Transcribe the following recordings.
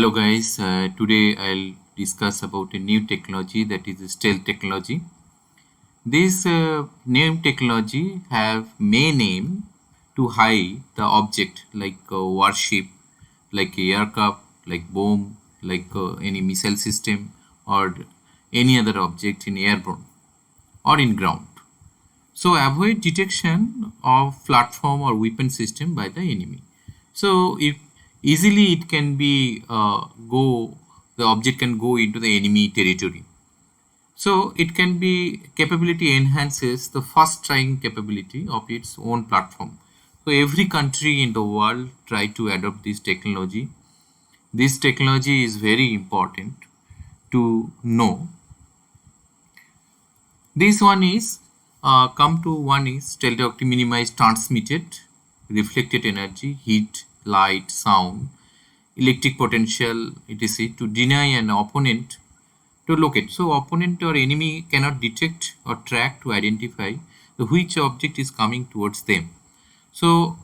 Hello guys, today I'll discuss about a new technology that is stealth technology. This new technology have main aim to hide the object like warship, like a aircraft, like bomb, like any missile system or any other object in airborne or in ground. So avoid detection of platform or weapon system by the enemy. So if easily it can be the object can go into the enemy territory. So it can be capability enhances the fast trying capability of its own platform. So every country in the world try to adopt this technology. This technology is very important to know. This one is come to one is stealth to minimize transmitted reflected energy, heat, light, sound, electric potential, etc. to deny an opponent to locate. So opponent or enemy cannot detect or track to identify which object is coming towards them. So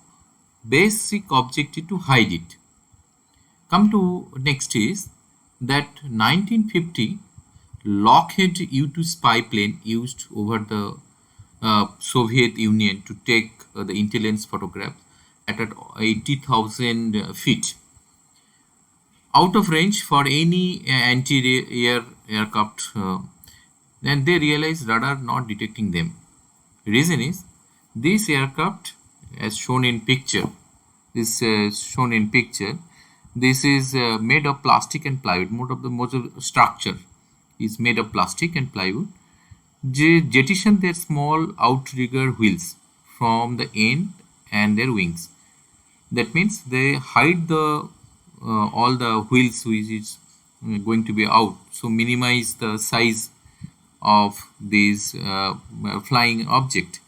basic objective to hide it. Come to next is that 1950 Lockheed U-2 spy plane used over the Soviet Union to take the intelligence photograph at 80,000 feet out of range for any anti-air aircraft. Then they realized radar not detecting them. Reason is this aircraft, as shown in picture. This This is made of plastic and plywood. Most of the structure is made of plastic and plywood. They jettison their small outrigger wheels from the end and their wings. That means they hide the all the wheels which is going to be out. So minimize the size of this flying object.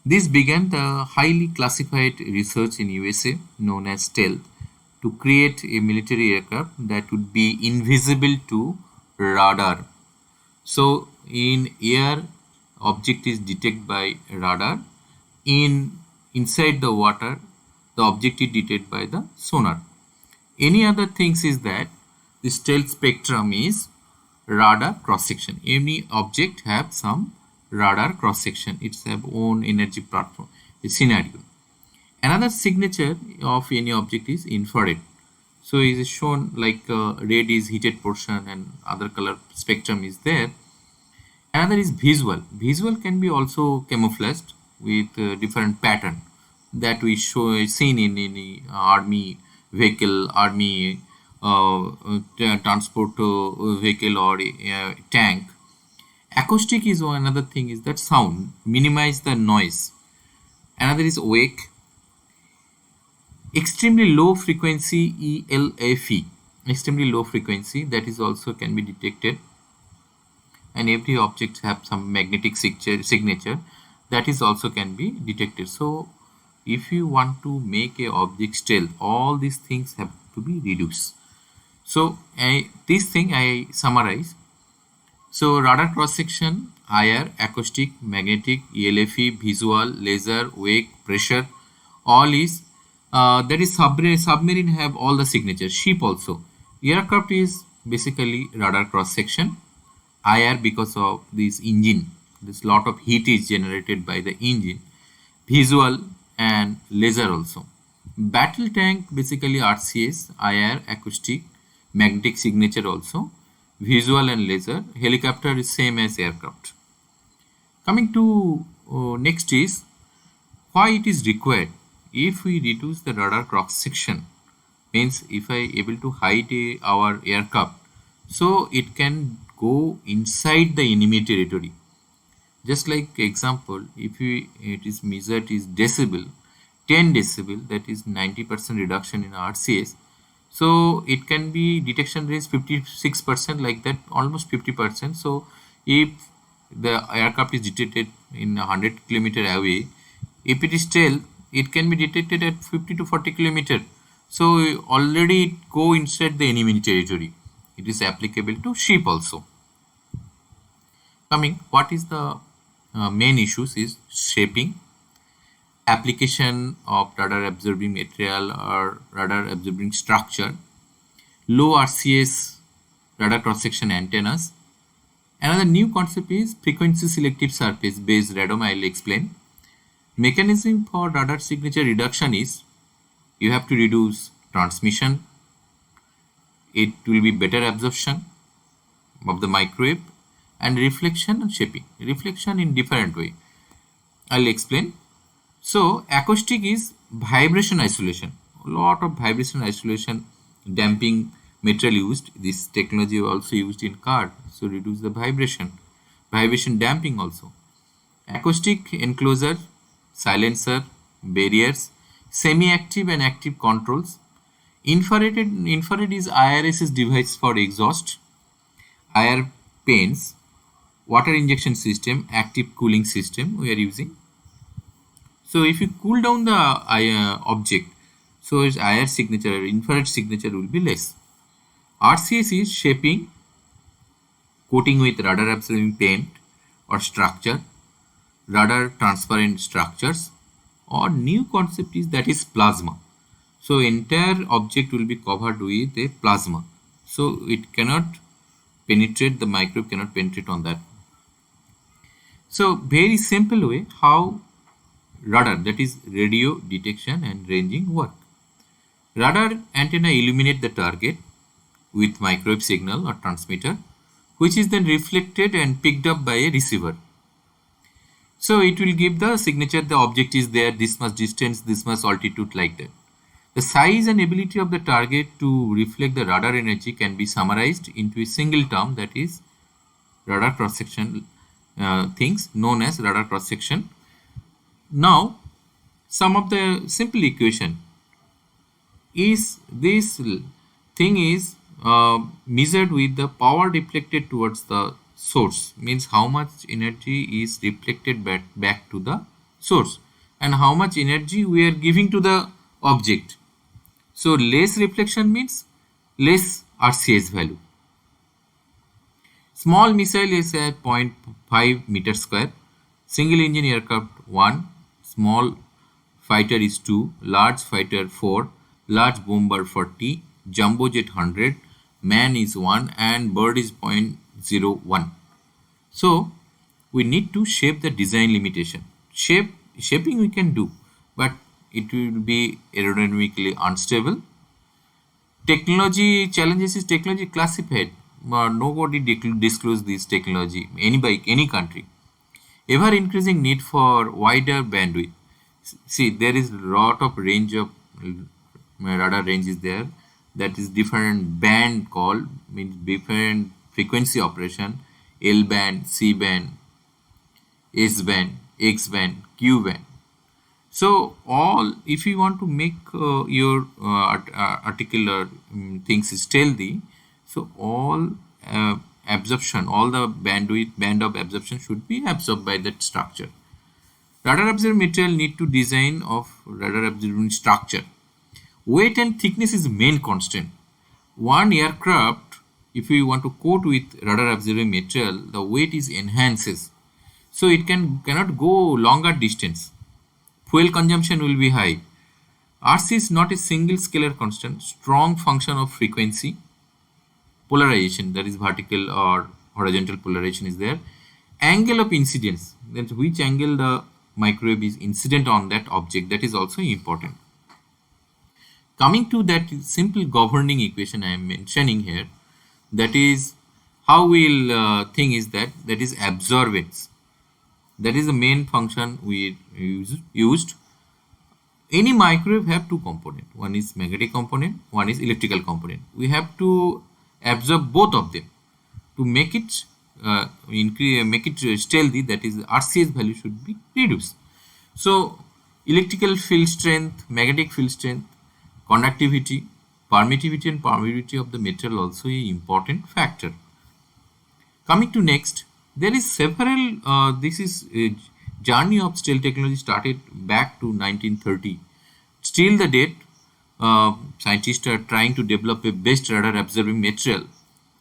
This began the highly classified research in USA known as stealth to create a military aircraft that would be invisible to radar. So in air, object is detected by radar. Inside the water, the object is detected by the sonar. Any other things is that the stealth spectrum is radar cross section. Any object have some radar cross section. It's have own energy platform scenario. Another signature of any object is infrared. So it is shown like red is heated portion and other color spectrum is there. Another is visual. Visual can be also camouflaged with different pattern that we seen in any army vehicle, army transport vehicle or tank. Acoustic is another thing is that sound minimize the noise. Another is wake. Extremely low frequency ELFE, extremely low frequency, that is also can be detected, and every object have some magnetic signature that is also can be detected. So if you want to make a object stealth, all these things have to be reduced. So this thing I summarize. So radar cross section, IR, acoustic, magnetic, ELFE, visual, laser, wake, pressure, all is that is submarine have all the signatures. Ship also. Aircraft is basically radar cross section. IR because of this engine. This lot of heat is generated by the engine. Visual and laser also. Battle tank basically RCS, IR, acoustic, magnetic signature also. Visual and laser. Helicopter is same as aircraft. Coming to next is why it is required. If we reduce the radar cross section, means if I able to hide our aircraft, so it can go inside the enemy territory. Just like example, if it is measured is decibel, 10 decibel, that is 90% reduction in RCS. So it can be detection range 56%, like that, almost 50%. So if the aircraft is detected in 100 kilometer away, if it is stealth, it can be detected at 50 to 40 kilometer. So already it go inside the enemy territory. It is applicable to ship also. Coming, what is the main issues is shaping, application of radar absorbing material or radar absorbing structure, low RCS radar cross-section antennas. Another new concept is frequency selective surface based radome. I will explain. Mechanism for radar signature reduction is you have to reduce transmission. It will be better absorption of the microwave and reflection and shaping. Reflection in different way. I'll explain. So acoustic is vibration isolation. A lot of vibration isolation damping material used. This technology also used in car. So reduce the vibration. Vibration damping also. Acoustic enclosure, silencer, barriers, semi-active and active controls. Infrared is IRSS device for exhaust. IR paints, water injection system, active cooling system we are using. So if you cool down the object, so its IR signature, infrared signature will be less. RCS is shaping, coating with radar absorbing paint or structure, radar transparent structures, or new concept is that is plasma. So entire object will be covered with a plasma. So it cannot penetrate, the microwave cannot penetrate on that. So very simple way how radar, that is radio detection and ranging work. Radar antenna illuminate the target with microwave signal or transmitter, which is then reflected and picked up by a receiver. So it will give the signature, the object is there, this much distance, this much altitude, like that. The size and ability of the target to reflect the radar energy can be summarized into a single term, that is radar cross-section things known as radar cross-section. Now, some of the simple equation is this thing is measured with the power reflected towards the source, means how much energy is reflected back to the source and how much energy we are giving to the object. So less reflection means less RCS value. Small missile is at 0.5 meter square, single engine aircraft 1, small fighter is 2, large fighter 4, large bomber 40, jumbo jet 100, man is 1 and bird is 0.01. So we need to shape the design limitation. Shaping we can do, but it will be aerodynamically unstable. Technology challenges is technology classified. Nobody disclose this technology, any country. Ever increasing need for wider bandwidth. See, there is a lot of range of radar range is there. That is different band called, means different frequency operation, L band, C band, S band, X band, Q band. So all, if you want to make your articular things stealthy, so all absorption, all the band of absorption should be absorbed by that structure. Radar absorbing material need to design of radar absorbing structure. Weight and thickness is main constant. One aircraft, if you want to coat with radar absorbing material, the weight is enhances. So it cannot go longer distance. Fuel consumption will be high. RC is not a single scalar constant, strong function of frequency. Polarization, that is vertical or horizontal polarization is there. Angle of incidence, that which angle the microwave is incident on that object, that is also important. Coming to that simple governing equation I am mentioning here, that is how we'll think is that is absorbance. That is the main function we used. Any microwave have two components. One is magnetic component, one is electrical component. We have to absorb both of them to make it make it stealthy. That is, RCS value should be reduced. So electrical field strength, magnetic field strength, conductivity, permittivity and permeability of the material also a important factor. Coming to next, there is several, this is a journey of stealth technology started back to 1930. Still the date, scientists are trying to develop a best radar absorbing material.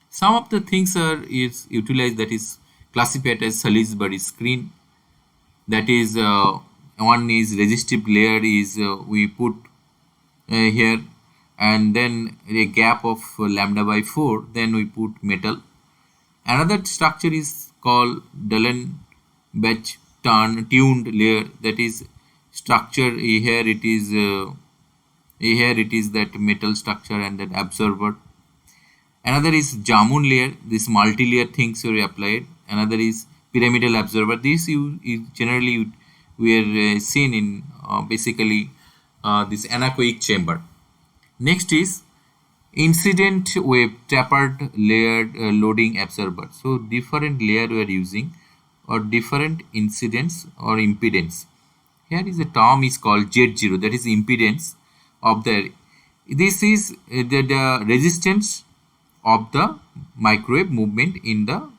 Some of the things is utilized, that is classified as Salisbury screen. That is one is resistive layer is we put here and then a gap of lambda by 4, then we put metal. Another structure is called Dahlen-Bech tuned layer, that is structure here it is that metal structure and that absorber. Another is Jamun layer, this multi-layer things are applied. Another is pyramidal absorber. This generally we are seen in basically this anechoic chamber. Next is incident wave tapered layered loading absorber. So different layer we are using or different incidents or impedance. Here is a term is called Z0, that is impedance of the, this is the resistance of the microwave movement in the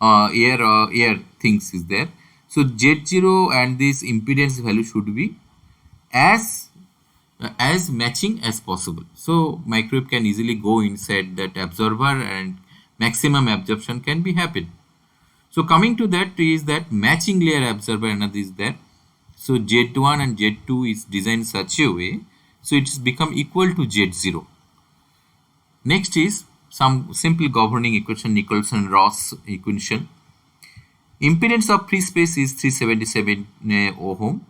air things is there. So Z0 and this impedance value should be as matching as possible. So microwave can easily go inside that absorber and maximum absorption can be happen. So coming to that is that matching layer absorber another is there. So Z1 and Z2 is designed such a way so it's become equal to Z0. Next is some simple governing equation, Nicholson-Ross equation. Impedance of free space is 377 ohm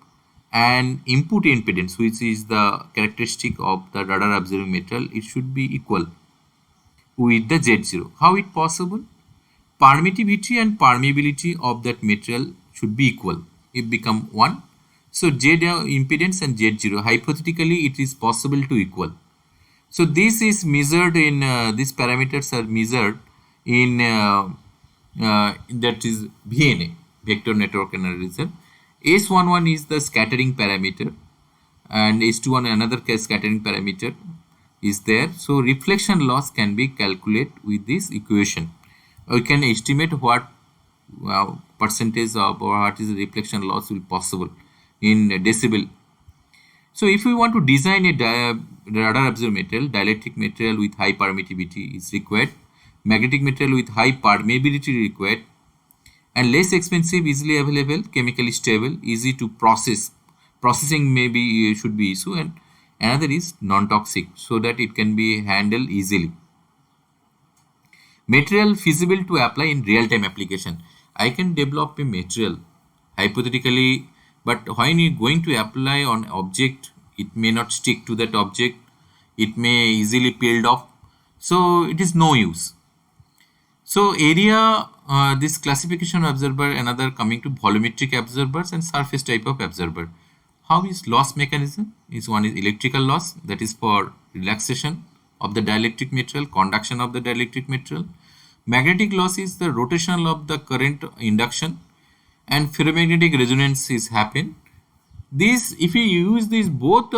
and input impedance, which is the characteristic of the radar observing material, it should be equal with the Z0. How it possible? Permittivity and permeability of that material should be equal. It become 1. So Z impedance and Z0, hypothetically it is possible to equal. So this is measured in these parameters are measured in that is VNA, vector network analysis. S11 is the scattering parameter and S21 another scattering parameter is there. So reflection loss can be calculated with this equation. We can estimate what percentage of or what is the reflection loss will possible in decibel. So if we want to design a radar observer material, dielectric material with high permittivity is required, magnetic material with high permeability required, and less expensive, easily available, chemically stable, easy to process. Processing maybe should be issue, and another is non-toxic so that it can be handled easily. Material feasible to apply in real-time application. I can develop a material hypothetically, but when you're going to apply on object, it may not stick to that object, it may easily peeled off, so it is no use. So area, this classification observer, another coming to volumetric observers and surface type of observer. How is loss mechanism? Is one is electrical loss, that is for relaxation of the dielectric material, conduction of the dielectric material. Magnetic loss is the rotational of the current induction, and ferromagnetic resonance is happen. This, if you use these both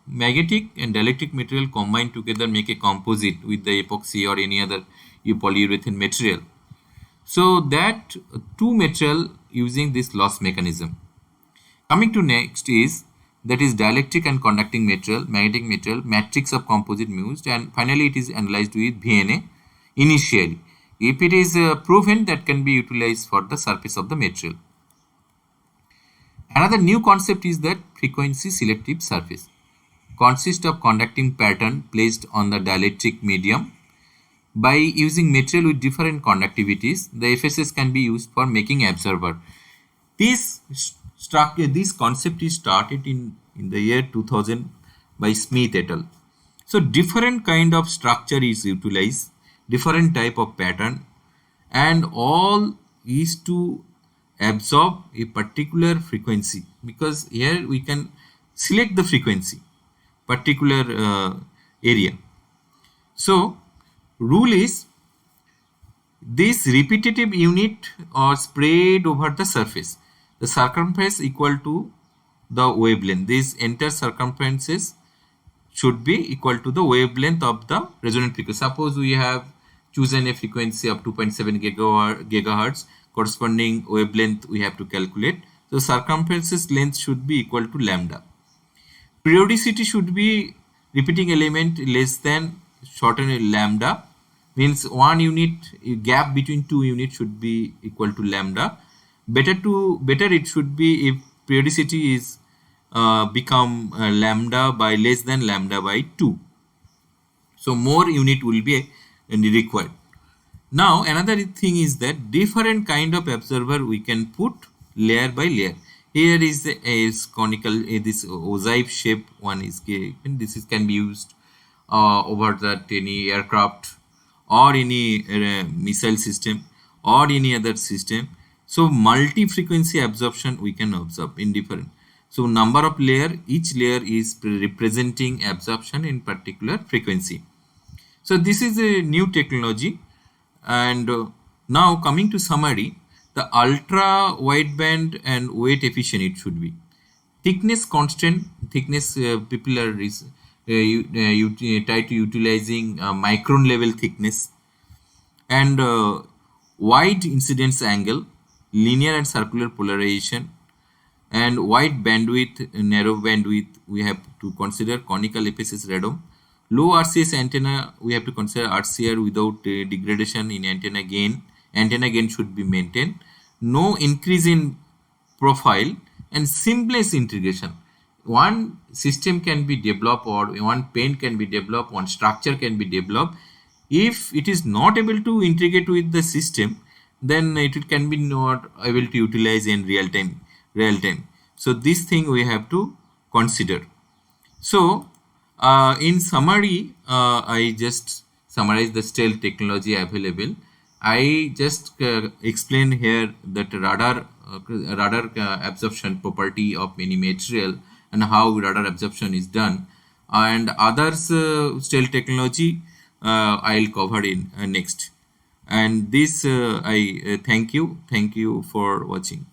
magnetic and dielectric material combined together, make a composite with the epoxy or any other polyurethane material. So that two material using this loss mechanism. Coming to next is that is dielectric and conducting material, magnetic material, matrix of composite used, and finally it is analyzed with VNA initially. If it is proven, that can be utilized for the surface of the material. Another new concept is that frequency selective surface consists of conducting pattern placed on the dielectric medium. By using material with different conductivities, the FSS can be used for making absorber. This concept is started in the year 2000 by Smith et al. So different kind of structure is utilized, different type of pattern, and all is to absorb a particular frequency, because here we can select the frequency, particular area. So rule is this repetitive unit are spread over the surface. The circumference equal to the wavelength. These entire circumferences should be equal to the wavelength of the resonant frequency. Suppose we have chosen a frequency of 2.7 gigahertz, corresponding wavelength we have to calculate. So circumferences length should be equal to lambda. Periodicity should be repeating element less than shorten lambda, means one unit gap between two units should be equal to lambda. Better it should be if periodicity is become lambda by less than lambda by 2. So more unit will be required. Now another thing is that different kind of observer we can put layer by layer. Here is conical, this ogive shape one is given. This is can be used over that any aircraft or any missile system or any other system. So multi-frequency absorption we can observe in different. So number of layer, each layer is representing absorption in particular frequency. So this is a new technology. And now coming to summary, the ultra wideband and weight efficient it should be. Thickness constant, thickness people are try to utilizing micron level thickness, and wide incidence angle, linear and circular polarization, and wide bandwidth, narrow bandwidth, we have to consider conical FSS radome. Low RCS antenna, we have to consider RCR without degradation in antenna gain. Antenna gain should be maintained. No increase in profile and seamless integration. One system can be developed, or one paint can be developed, one structure can be developed. If it is not able to integrate with the system, then it can be not able to utilize in real time. So this thing we have to consider. So in summary, I just summarize the STEL technology available. I just explain here that radar absorption property of any material and how radar absorption is done, and others STEL technology I'll cover in next. And this I thank you for watching.